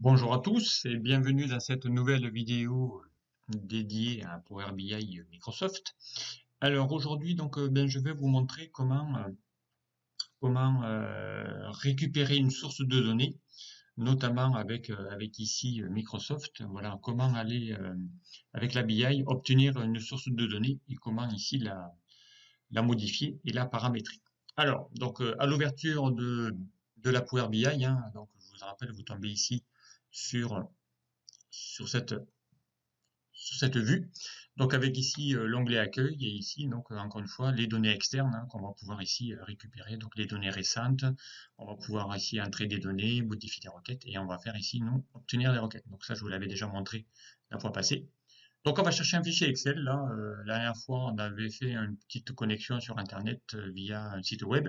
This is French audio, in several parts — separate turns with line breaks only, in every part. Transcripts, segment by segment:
Bonjour à tous et bienvenue dans cette nouvelle vidéo dédiée à Power BI Microsoft. Alors aujourd'hui je vais vous montrer comment récupérer une source de données, notamment avec ici Microsoft. Voilà comment aller avec la BI obtenir une source de données et comment ici la modifier et la paramétrer. Alors à l'ouverture de la Power BI, donc je vous rappelle, vous tombez ici sur sur cette sur cette vue. Donc avec ici l'onglet accueil et ici encore une fois les données externes qu'on va pouvoir ici récupérer, donc les données récentes. On va pouvoir ici entrer des données, modifier des requêtes et on va faire ici nous obtenir des requêtes. Donc ça je vous l'avais déjà montré la fois passée. Donc on va chercher un fichier Excel là. La dernière fois on avait fait une petite connexion sur internet via un site web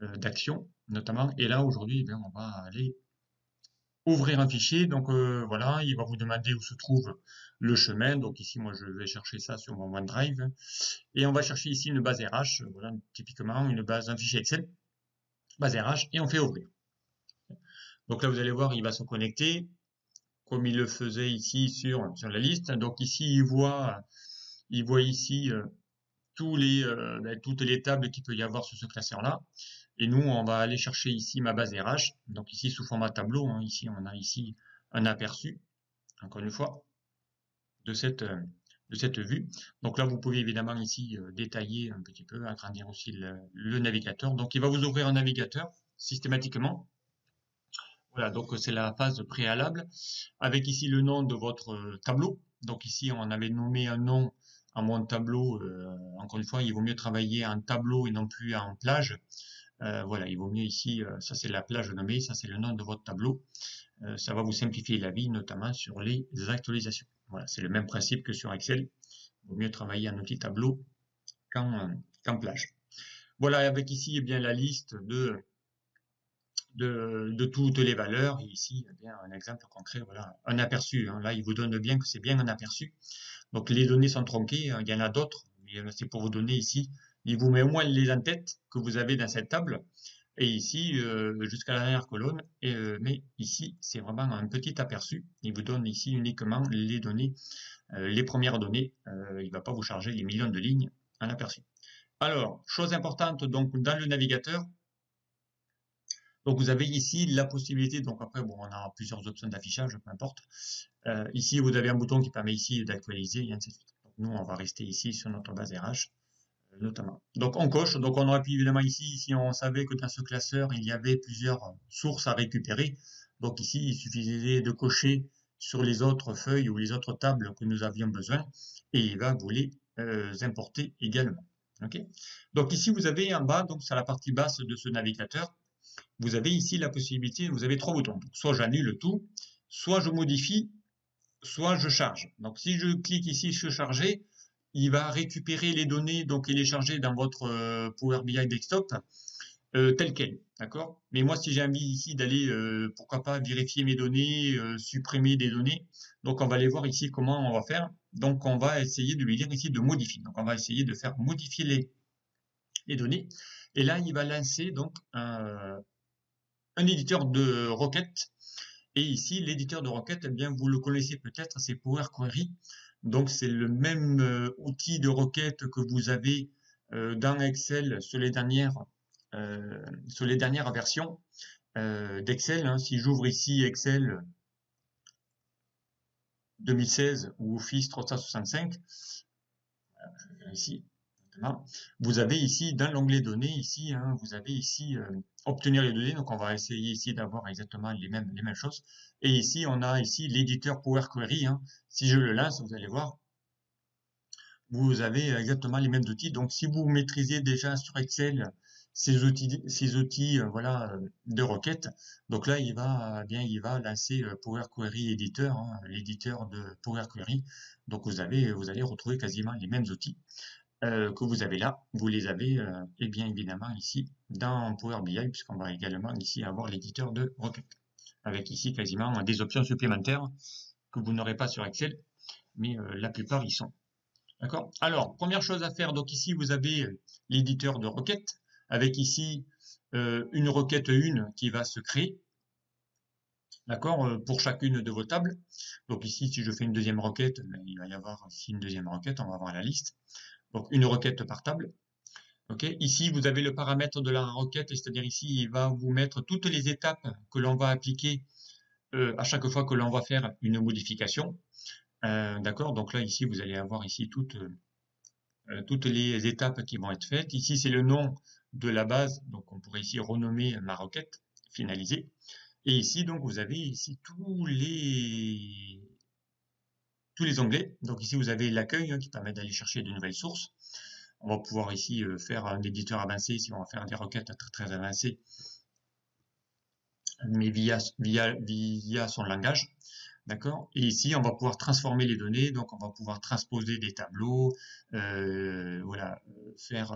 d'Action notamment. Et là aujourd'hui on va aller ouvrir un fichier. Donc voilà, il va vous demander où se trouve le chemin. Donc ici, moi, je vais chercher ça sur mon OneDrive. Et on va chercher ici une base RH. Voilà, typiquement un fichier Excel, base RH, et on fait ouvrir. Donc là, vous allez voir, il va se connecter, comme il le faisait ici sur la liste. Donc ici, il voit ici toutes les tables qu'il peut y avoir sur ce classeur-là. Et nous, on va aller chercher ici ma base RH. Donc ici, sous format tableau, ici, on a ici un aperçu, encore une fois, de cette vue. Donc là, vous pouvez évidemment ici détailler un petit peu, agrandir aussi le navigateur. Donc il va vous ouvrir un navigateur systématiquement. Voilà, donc c'est la phase préalable, avec ici le nom de votre tableau. Donc ici, on avait nommé un nom à mon tableau. Encore une fois, il vaut mieux travailler en tableau et non plus en plage. Voilà, il vaut mieux ici, ça c'est la plage nommée, ça c'est le nom de votre tableau. Ça va vous simplifier la vie, notamment sur les actualisations. Voilà, c'est le même principe que sur Excel. Il vaut mieux travailler en outil tableau qu'en plage. Voilà, avec ici eh bien la liste de toutes les valeurs. Et ici, eh bien, un exemple concret, voilà, un aperçu. Là, il vous donne bien que c'est bien un aperçu. Donc, les données sont tronquées. Il y en a d'autres, mais c'est pour vous donner ici. Il vous met au moins les en-têtes que vous avez dans cette table. Et ici, jusqu'à la dernière colonne. Mais ici, c'est vraiment un petit aperçu. Il vous donne ici uniquement les données, les premières données. Il ne va pas vous charger les millions de lignes en aperçu. Alors, chose importante, donc dans le navigateur, donc vous avez ici la possibilité, donc après bon, on a plusieurs options d'affichage, peu importe. Ici vous avez un bouton qui permet ici d'actualiser et ainsi de suite. Donc nous on va rester ici sur notre base RH notamment. Donc on coche, donc on aurait pu évidemment ici, si on savait que dans ce classeur il y avait plusieurs sources à récupérer, donc ici il suffisait de cocher sur les autres feuilles ou les autres tables que nous avions besoin et il va vous les importer également. Ok. Donc ici vous avez en bas, donc sur la partie basse de ce navigateur, vous avez ici la possibilité, vous avez trois boutons. Donc, soit j'annule tout, soit je modifie, soit je charge. Donc si je clique ici sur charger, il va récupérer les données donc et les charger dans votre Power BI desktop telles quelles, d'accord. Mais moi si j'ai envie ici d'aller pourquoi pas vérifier mes données, supprimer des données, donc on va aller voir ici comment on va faire. Donc on va essayer de lui dire ici de modifier. Donc on va essayer de faire modifier les données. Et là il va lancer donc un éditeur de requêtes. Et ici, l'éditeur de requêtes, eh bien, vous le connaissez peut-être, c'est Power Query. Donc, c'est le même outil de requête que vous avez dans Excel sur les dernières versions d'Excel. Si j'ouvre ici Excel 2016 ou Office 365, ici, vous avez ici dans l'onglet données ici, vous avez ici obtenir les données. Donc on va essayer ici d'avoir exactement les mêmes choses. Et ici on a ici l'éditeur Power Query. Si je le lance, vous allez voir, vous avez exactement les mêmes outils. Donc si vous maîtrisez déjà sur Excel ces outils voilà de requête, donc là il va lancer Power Query Editor, l'éditeur de Power Query. Donc vous allez retrouver quasiment les mêmes outils que vous avez là, vous les avez et bien évidemment ici dans Power BI, puisqu'on va également ici avoir l'éditeur de requête, avec ici quasiment des options supplémentaires que vous n'aurez pas sur Excel, mais la plupart y sont. D'accord. Alors, première chose à faire, donc ici vous avez l'éditeur de requête, avec ici une requête 1 qui va se créer. d'accord, pour chacune de vos tables. Donc ici, si je fais une deuxième requête, ben, il va y avoir ici une deuxième requête, on va avoir la liste. Donc une requête par table. Ok. Ici, vous avez le paramètre de la requête, c'est-à-dire ici, il va vous mettre toutes les étapes que l'on va appliquer à chaque fois que l'on va faire une modification. D'accord. Donc là, ici, vous allez avoir ici toutes les étapes qui vont être faites. Ici, c'est le nom de la base. Donc, on pourrait ici renommer ma requête finalisée. Et ici, donc, vous avez ici tous les onglets. Donc ici, vous avez l'accueil qui permet d'aller chercher de nouvelles sources. On va pouvoir ici faire un éditeur avancé si on va faire des requêtes très avancées, mais via son langage. D'accord. Et ici, on va pouvoir transformer les données, donc on va pouvoir transposer des tableaux, voilà, faire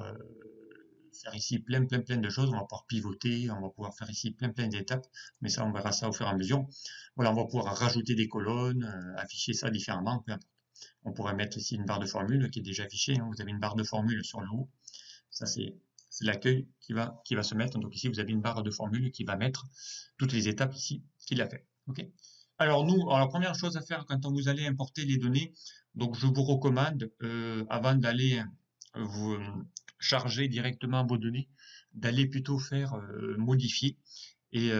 ici plein de choses. On va pouvoir pivoter, on va pouvoir faire ici plein d'étapes, mais ça, on verra ça au fur et à mesure. Voilà, on va pouvoir rajouter des colonnes, afficher ça différemment, peu importe. On pourrait mettre ici une barre de formule qui est déjà affichée. Hein. Vous avez une barre de formule sur le haut. Ça, c'est l'accueil qui va se mettre. Donc ici, vous avez une barre de formule qui va mettre toutes les étapes ici qu'il a fait. OK. Alors la première chose à faire quand vous allez importer les données, donc je vous recommande, avant d'aller vous charger directement vos données, d'aller plutôt faire modifier et,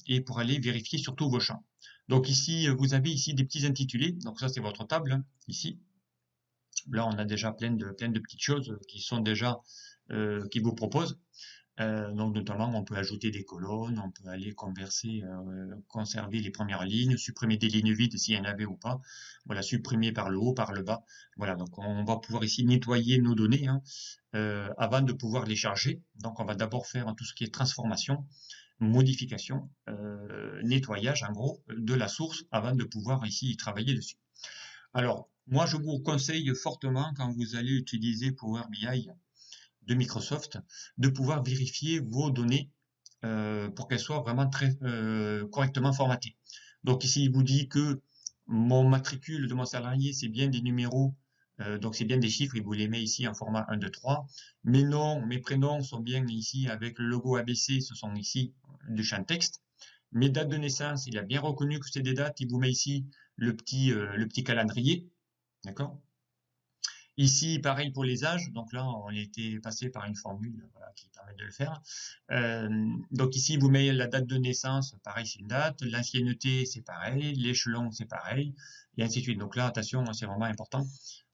et pour aller vérifier surtout vos champs. Donc ici, vous avez ici des petits intitulés. Donc ça, c'est votre table, hein, ici. Là, on a déjà plein de petites choses qui sont déjà qui vous proposent. Donc notamment, on peut ajouter des colonnes, on peut aller conserver les premières lignes, supprimer des lignes vides s'il y en avait ou pas. Voilà, supprimer par le haut, par le bas. Voilà, donc on va pouvoir ici nettoyer nos données hein, avant de pouvoir les charger. Donc on va d'abord faire tout ce qui est transformation, modification, nettoyage en gros de la source avant de pouvoir ici travailler dessus. Alors, moi, je vous conseille fortement, quand vous allez utiliser Power BI de Microsoft, de pouvoir vérifier vos données pour qu'elles soient vraiment très correctement formatées. Donc ici, il vous dit que mon matricule de mon salarié, c'est bien des numéros, donc c'est bien des chiffres, il vous les met ici en format 1, 2, 3. Mes noms, mes prénoms sont bien ici avec le logo ABC, ce sont ici du champ texte. Mes dates de naissance, il a bien reconnu que c'est des dates, il vous met ici le petit calendrier. D'accord. Ici, pareil pour les âges. Donc là, on était passé par une formule voilà, qui permet de le faire. Donc ici, vous mettez la date de naissance. Pareil, c'est une date. L'ancienneté, c'est pareil. L'échelon, c'est pareil. Et ainsi de suite. Donc là, attention, c'est vraiment important.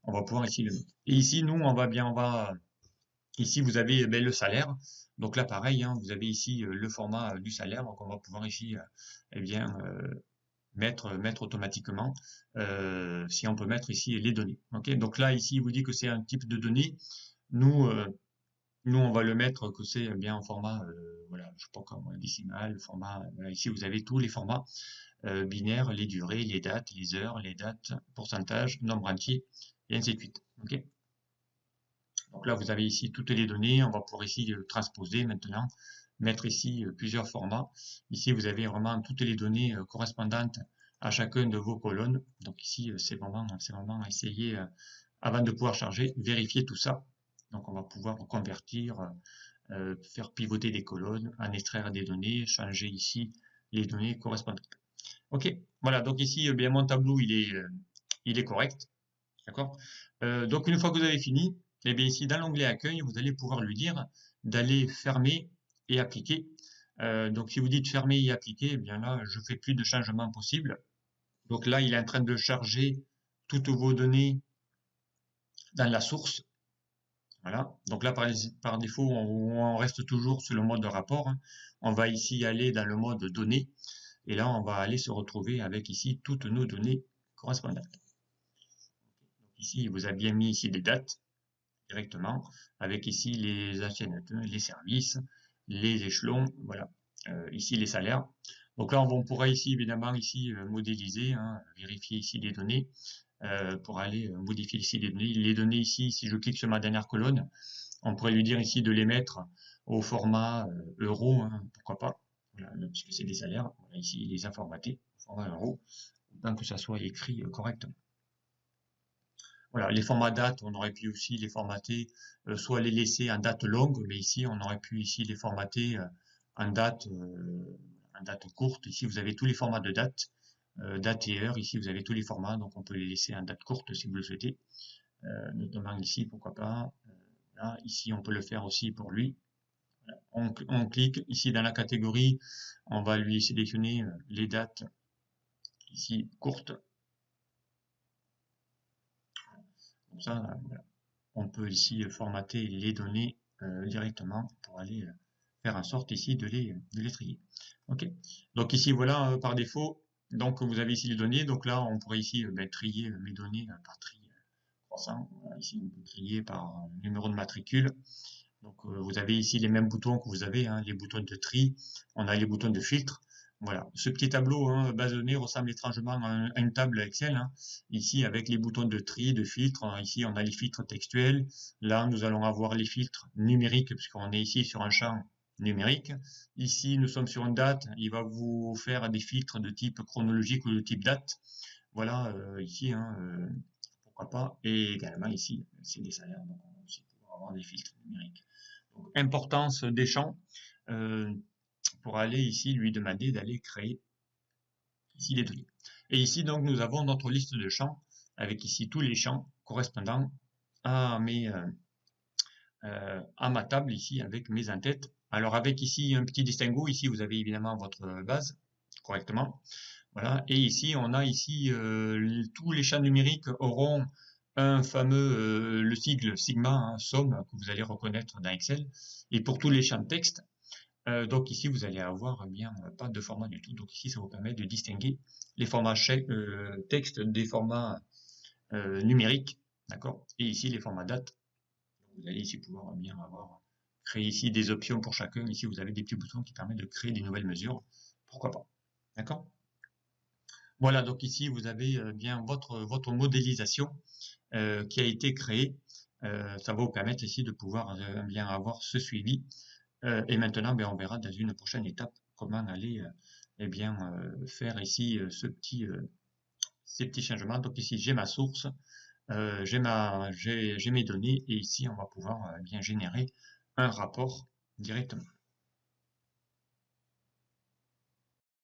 On va pouvoir ici le mettre. Et ici, nous, ici, vous avez le salaire. Donc là, pareil, hein, vous avez ici le format du salaire. Donc on va pouvoir ici, eh bien, mettre automatiquement si on peut mettre ici les données. Ok, donc là ici il vous dit que c'est un type de données. Nous on va le mettre que c'est bien en format voilà je sais pas comment décimal, le format voilà, ici vous avez tous les formats binaires, les durées, les dates, les heures, les dates, pourcentage, nombre entier et ainsi de suite. Ok. Donc là vous avez ici toutes les données. On va pouvoir ici transposer maintenant, mettre ici plusieurs formats. Ici, vous avez vraiment toutes les données correspondantes à chacune de vos colonnes. Donc ici, c'est vraiment essayer, avant de pouvoir charger, vérifier tout ça. Donc on va pouvoir convertir, faire pivoter des colonnes, en extraire des données, changer ici les données correspondantes. Ok, voilà, donc ici, bien mon tableau, il est correct. D'accord. Donc une fois que vous avez fini, eh bien ici dans l'onglet accueil, vous allez pouvoir lui dire d'aller fermer et appliquer. Donc si vous dites fermer et appliquer, eh bien là je fais plus de changements possibles. Donc là il est en train de charger toutes vos données dans la source. Voilà. Donc là par défaut on reste toujours sur le mode de rapport. Hein. On va ici aller dans le mode données et là on va aller se retrouver avec ici toutes nos données correspondantes. Donc ici il vous a bien mis ici des dates directement, avec ici les anciennetés, les services, les échelons, voilà, ici les salaires. Donc là, on pourra ici, évidemment, ici modéliser, hein, vérifier ici les données, pour aller modifier ici les données. Les données ici, si je clique sur ma dernière colonne, on pourrait lui dire ici de les mettre au format euro, hein, pourquoi pas, voilà, puisque c'est des salaires. Voilà, ici, il les a formatés au format euro, tant que ça soit écrit correctement. Voilà, les formats dates, on aurait pu aussi les formater, soit les laisser en date longue, mais ici on aurait pu ici les formater en date courte. Ici, vous avez tous les formats de date, date et heure. Ici, vous avez tous les formats, donc on peut les laisser en date courte si vous le souhaitez. Notamment ici, pourquoi pas. Là, ici, on peut le faire aussi pour lui. On clique ici dans la catégorie, on va lui sélectionner les dates ici courtes. Comme ça, on peut ici formater les données directement pour aller faire en sorte ici de les trier. Ok. Donc ici voilà par défaut. Donc vous avez ici les données. Donc là on pourrait ici trier mes données par tri croissant. Ici on peut trier par numéro de matricule. Donc vous avez ici les mêmes boutons que vous avez, hein, les boutons de tri. On a les boutons de filtre. Voilà, ce petit tableau hein, base de données ressemble étrangement à une table Excel. Hein. Ici, avec les boutons de tri, de filtre, ici on a les filtres textuels. Là, nous allons avoir les filtres numériques, puisqu'on est ici sur un champ numérique. Ici, nous sommes sur une date. Il va vous faire des filtres de type chronologique ou de type date. Voilà, ici, hein, pourquoi pas. Et également ici, c'est des salaires, donc on va aussi pouvoir avoir des filtres numériques. Donc, importance des champs. Pour aller ici lui demander d'aller créer ici les données. Et ici donc nous avons notre liste de champs avec ici tous les champs correspondant à ma table ici avec mes en-têtes. Alors avec ici un petit distinguo, ici vous avez évidemment votre base correctement. Voilà. Et ici on a ici tous les champs numériques auront un fameux le sigle sigma, hein, somme, que vous allez reconnaître dans Excel. Et pour tous les champs de texte, donc ici, vous allez avoir bien pas de format du tout. Donc ici, ça vous permet de distinguer les formats texte des formats numériques, d'accord? Et ici, les formats date. Vous allez ici pouvoir bien avoir créer ici des options pour chacun. Ici, vous avez des petits boutons qui permettent de créer des nouvelles mesures. Pourquoi pas? D'accord? Voilà, donc ici, vous avez bien votre modélisation qui a été créée. Ça va vous permettre ici de pouvoir bien avoir ce suivi. Et maintenant, on verra dans une prochaine étape comment aller faire ici ces petits changements. Donc ici, j'ai ma source, j'ai mes données et ici, on va pouvoir bien générer un rapport directement.